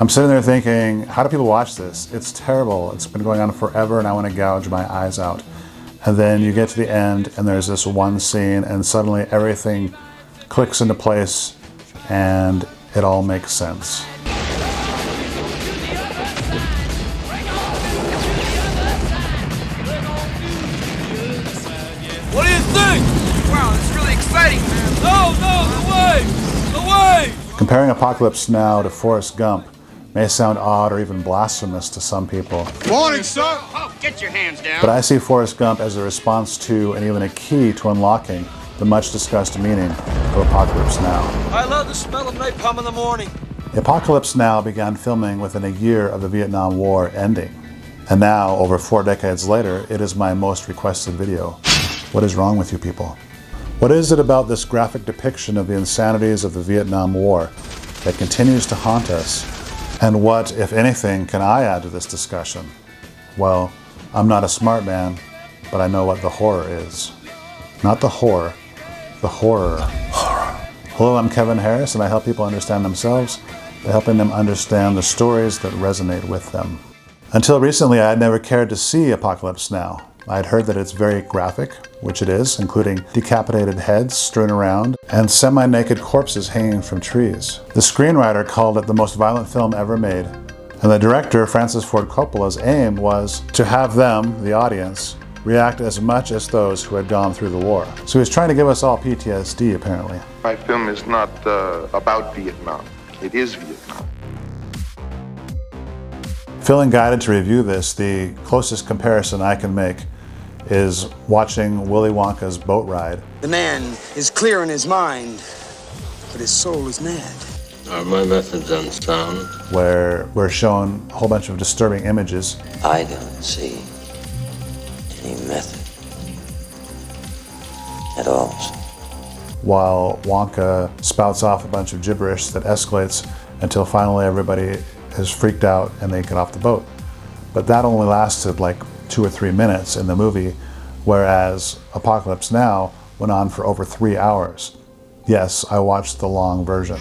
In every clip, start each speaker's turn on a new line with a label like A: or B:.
A: I'm sitting there thinking, how do people watch this? It's terrible. It's been going on forever and I want to gouge my eyes out. And then you get to the end and there's this one scene and suddenly everything clicks into place and it all makes sense.
B: What do you think? Wow, it's really exciting, man. No, the wave!
A: Comparing Apocalypse Now to Forrest Gump may sound odd or even blasphemous to some people.
B: Morning, sir! Oh, get your hands down!
A: But I see Forrest Gump as a response to and even a key to unlocking the much discussed meaning of Apocalypse Now.
B: I love the smell of napalm in the morning.
A: Apocalypse Now began filming within a year of the Vietnam War ending. And now, over 4 decades later, it is my most requested video. What is wrong with you people? What is it about this graphic depiction of the insanities of the Vietnam War that continues to haunt us? And what, if anything, can I add to this discussion? Well, I'm not a smart man, but I know what the horror is. Not the horror, the horror. Hello, I'm Kevin Harris, and I help people understand themselves by helping them understand the stories that resonate with them. Until recently, I had never cared to see Apocalypse Now. I had heard that it's very graphic, which it is, including decapitated heads strewn around and semi-naked corpses hanging from trees. The screenwriter called it the most violent film ever made, and the director, Francis Ford Coppola's aim was to have them, the audience, react as much as those who had gone through the war. So he was trying to give us all PTSD, apparently.
C: My film is not about Vietnam. It is Vietnam.
A: Feeling guided to review this, the closest comparison I can make is watching Willy Wonka's boat ride.
D: The man is clear in his mind, but his soul is mad.
E: Are my methods unsound?
A: Where we're shown a whole bunch of disturbing images.
E: I don't see any method at all.
A: While Wonka spouts off a bunch of gibberish that escalates until finally everybody is freaked out and they get off the boat. But that only lasted like 2 or 3 minutes in the movie, whereas Apocalypse Now went on for over 3 hours. Yes, I watched the long version.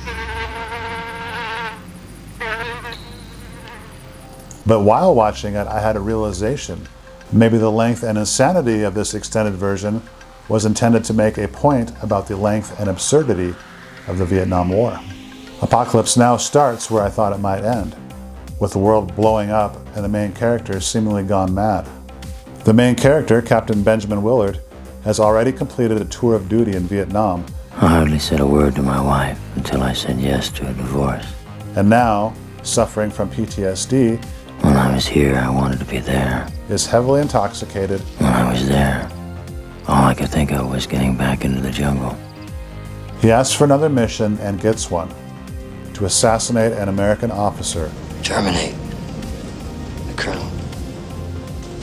A: But while watching it, I had a realization. Maybe the length and insanity of this extended version was intended to make a point about the length and absurdity of the Vietnam War. Apocalypse Now starts where I thought it might end, with the world blowing up and the main character seemingly gone mad. The main character, Captain Benjamin Willard, has already completed a tour of duty in Vietnam.
E: I hardly said a word to my wife until I said yes to a divorce.
A: And now, suffering from PTSD,
E: When I was here, I wanted to be there.
A: is heavily intoxicated,
E: When I was there, all I could think of was getting back into the jungle.
A: he asks for another mission and gets one, to assassinate an American officer.
E: Terminate the colonel.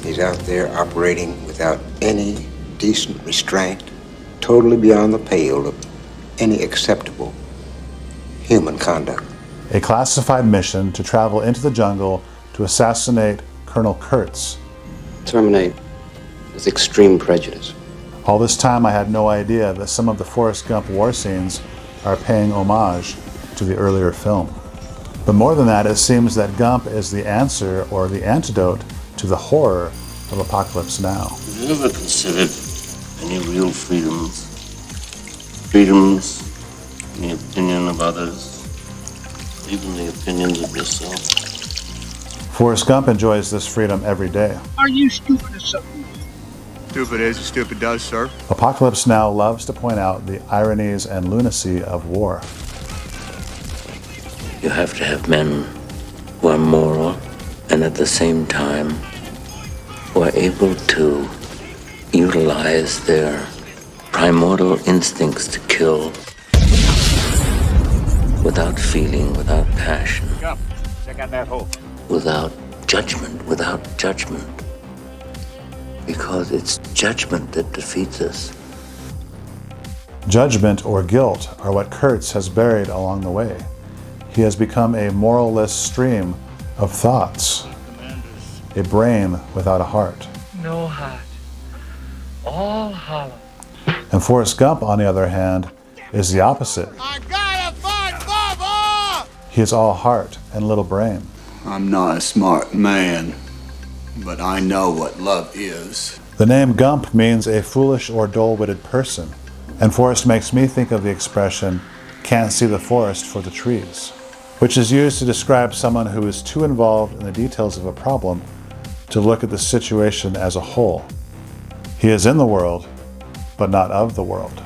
F: He's out there operating without any decent restraint, totally beyond the pale of any acceptable human conduct.
A: A classified mission to travel into the jungle to assassinate Colonel Kurtz.
G: Terminate with extreme prejudice.
A: All this time I had no idea that some of the Forrest Gump war scenes are paying homage to the earlier film. But more than that, it seems that Gump is the answer or the antidote to the horror of Apocalypse Now.
E: Have you ever considered any real freedoms? Freedoms in the opinion of others, even the opinions of yourself?
A: Forrest Gump enjoys this freedom every day.
H: Are you stupid or something?
B: Stupid is as stupid does, sir.
A: Apocalypse Now loves to point out the ironies and lunacy of war.
E: You have to have men who are moral and at the same time who are able to utilize their primordial instincts to kill without feeling, without passion,
B: Check out that hole.
E: without judgment. Because it's judgment that defeats us.
A: Judgment or guilt are what Kurtz has buried along the way. He has become a moralless stream of thoughts, a brain without a heart.
H: No heart. All hollow.
A: And Forrest Gump, on the other hand, is the opposite.
B: I gotta find Bubba!
A: He is all heart and little brain.
I: I'm not a smart man, but I know what love is.
A: The name Gump means a foolish or dull-witted person, and Forrest makes me think of the expression, "can't see the forest for the trees," which is used to describe someone who is too involved in the details of a problem to look at the situation as a whole. He is in the world, but not of the world.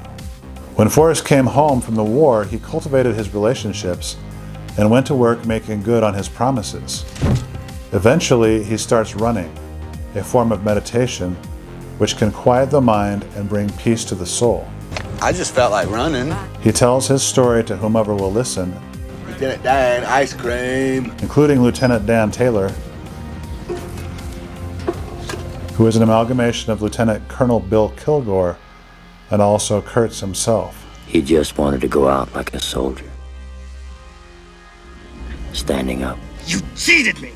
A: When Forrest came home from the war, he cultivated his relationships and went to work making good on his promises. Eventually, he starts running, a form of meditation which can quiet the mind and bring peace to the soul.
I: I just felt like running.
A: He tells his story to whomever will listen,
I: Lieutenant Dan, ice cream.
A: including Lieutenant Dan Taylor, who is an amalgamation of Lieutenant Colonel Bill Kilgore and also Kurtz himself.
E: He just wanted to go out like a soldier. Standing up.
J: You cheated me!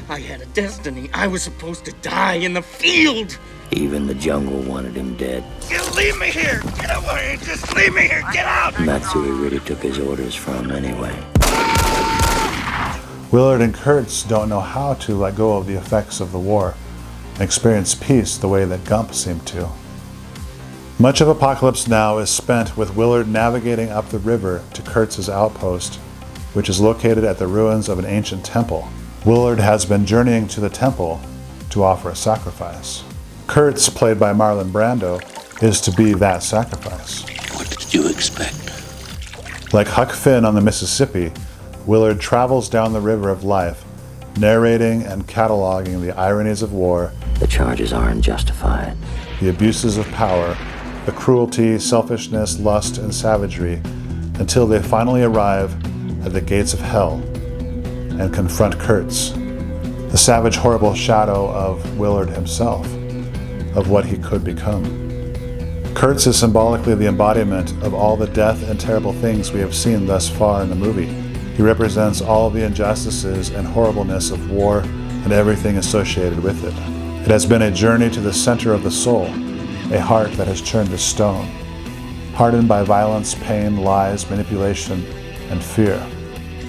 J: I had a destiny. I was supposed to die in the field!
E: Even the jungle wanted him dead.
J: You leave me here! Get away! Just leave me here! Get out!
E: And that's who he really took his orders from anyway.
A: Willard and Kurtz don't know how to let go of the effects of the war and experience peace the way that Gump seemed to. Much of Apocalypse Now is spent with Willard navigating up the river to Kurtz's outpost, which is located at the ruins of an ancient temple. Willard has been journeying to the temple to offer a sacrifice. Kurtz, played by Marlon Brando, is to be that sacrifice.
E: What did you expect?
A: Like Huck Finn on the Mississippi, Willard travels down the river of life, narrating and cataloging the ironies of war,
E: The charges aren't justified.
A: the abuses of power, the cruelty, selfishness, lust, and savagery, until they finally arrive at the gates of hell and confront Kurtz, the savage, horrible shadow of Willard himself, of what he could become. Kurtz is symbolically the embodiment of all the death and terrible things we have seen thus far in the movie. He represents all the injustices and horribleness of war and everything associated with it. It has been a journey to the center of the soul, a heart that has turned to stone, hardened by violence, pain, lies, manipulation, and fear.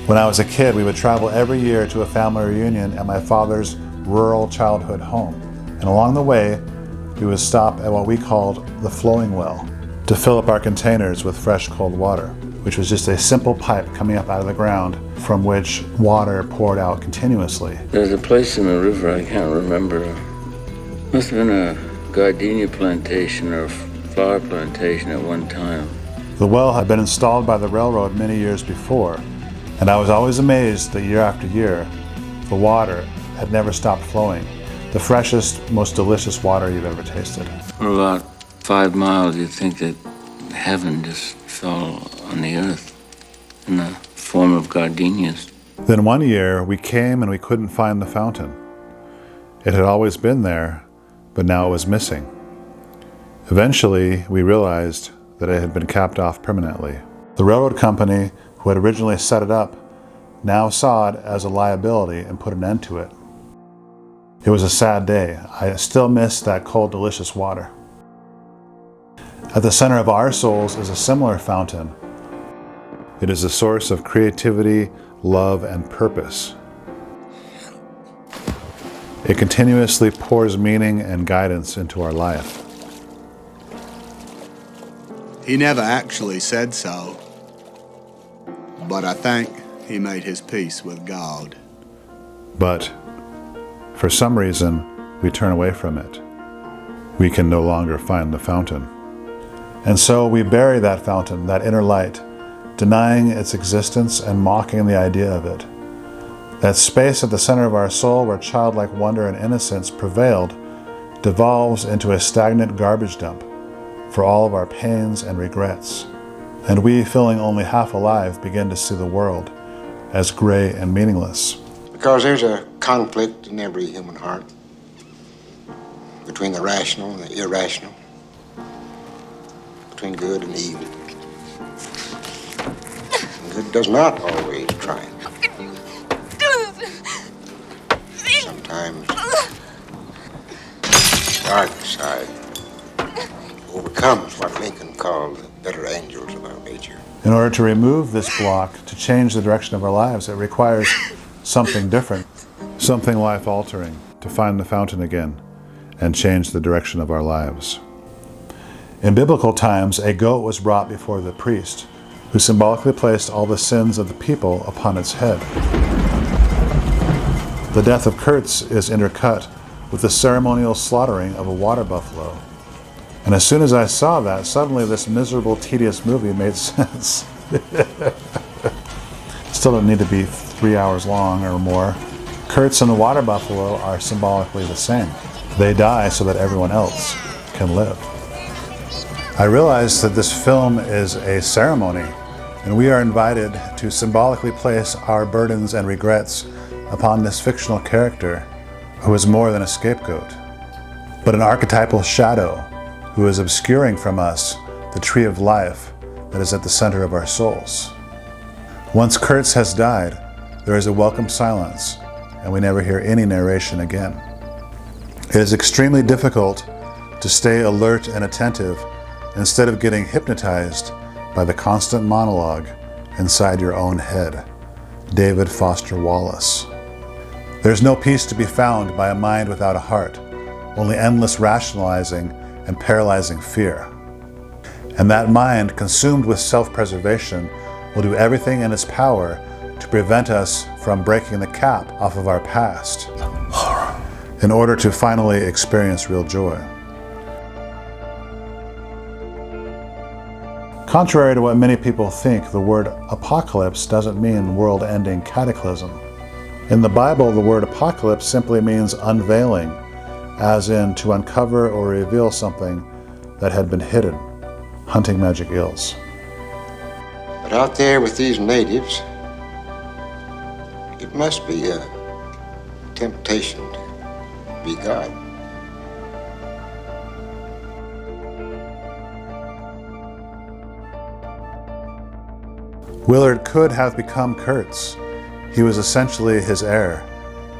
A: When I was a kid, we would travel every year to a family reunion at my father's rural childhood home. And along the way, we would stop at what we called the flowing well to fill up our containers with fresh cold water, which was just a simple pipe coming up out of the ground from which water poured out continuously.
E: There's a place in the river, I can't remember. Must have been a gardenia plantation or flower plantation at one time.
A: The well had been installed by the railroad many years before, and I was always amazed that year after year, the water had never stopped flowing. The freshest, most delicious water you've ever tasted.
E: For about 5 miles, you'd think that heaven just fell on the earth in the form of gardenias.
A: Then one year, we came and we couldn't find the fountain. It had always been there, but now it was missing. Eventually, we realized that it had been capped off permanently. The railroad company, who had originally set it up, now saw it as a liability and put an end to it. It was a sad day. I still miss that cold, delicious water. At the center of our souls is a similar fountain. It is a source of creativity, love, and purpose. It continuously pours meaning and guidance into our life.
I: He never actually said so, but I think he made his peace with God.
A: But for some reason, we turn away from it. We can no longer find the fountain. And so we bury that fountain, that inner light, denying its existence and mocking the idea of it. That space at the center of our soul where childlike wonder and innocence prevailed devolves into a stagnant garbage dump for all of our pains and regrets. And we, feeling only half alive, begin to see the world as gray and meaningless.
F: Because there's a conflict in every human heart between the rational and the irrational, between good and evil. And good does not always triumph. Sometimes the dark side overcomes what Lincoln called the better angels of our nature. future.
A: In order to remove this block, to change the direction of our lives, it requires something different, something life-altering, to find the fountain again and change the direction of our lives. In biblical times, a goat was brought before the priest, who symbolically placed all the sins of the people upon its head. The death of Kurtz is intercut with the ceremonial slaughtering of a water buffalo. And as soon as I saw that, suddenly this miserable, tedious movie made sense. Still don't need to be 3 hours long or more. Kurtz and the water buffalo are symbolically the same. They die so that everyone else can live. I realize that this film is a ceremony, and we are invited to symbolically place our burdens and regrets upon this fictional character who is more than a scapegoat, but an archetypal shadow who is obscuring from us the tree of life that is at the center of our souls. Once Kurtz has died, there is a welcome silence, and we never hear any narration again. It is extremely difficult to stay alert and attentive instead of getting hypnotized by the constant monologue inside your own head. David Foster Wallace. There's no peace to be found by a mind without a heart, only endless rationalizing and paralyzing fear. And that mind, consumed with self-preservation, will do everything in its power to prevent us from breaking the cap off of our past in order to finally experience real joy. Contrary to what many people think, the word apocalypse doesn't mean world-ending cataclysm. In the Bible, the word apocalypse simply means unveiling, as in to uncover or reveal something that had been hidden, hunting magic eels.
F: But out there with these natives, it must be a temptation to be God.
A: Willard could have become Kurtz. He was essentially his heir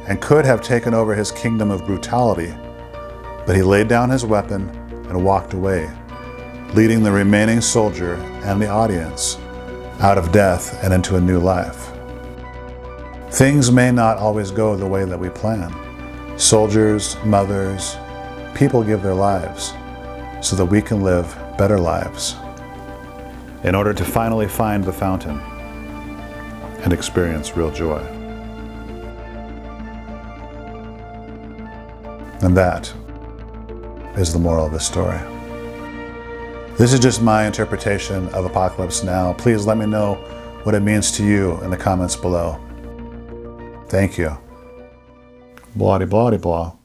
A: and could have taken over his kingdom of brutality, but he laid down his weapon and walked away, leading the remaining soldier and the audience out of death and into a new life. Things may not always go the way that we plan. Soldiers, mothers, people give their lives so that we can live better lives in order to finally find the fountain and experience real joy. And that is the moral of this story. This is just my interpretation of Apocalypse Now. Please let me know what it means to you in the comments below. Thank you. Blah-de-blah-de-blah.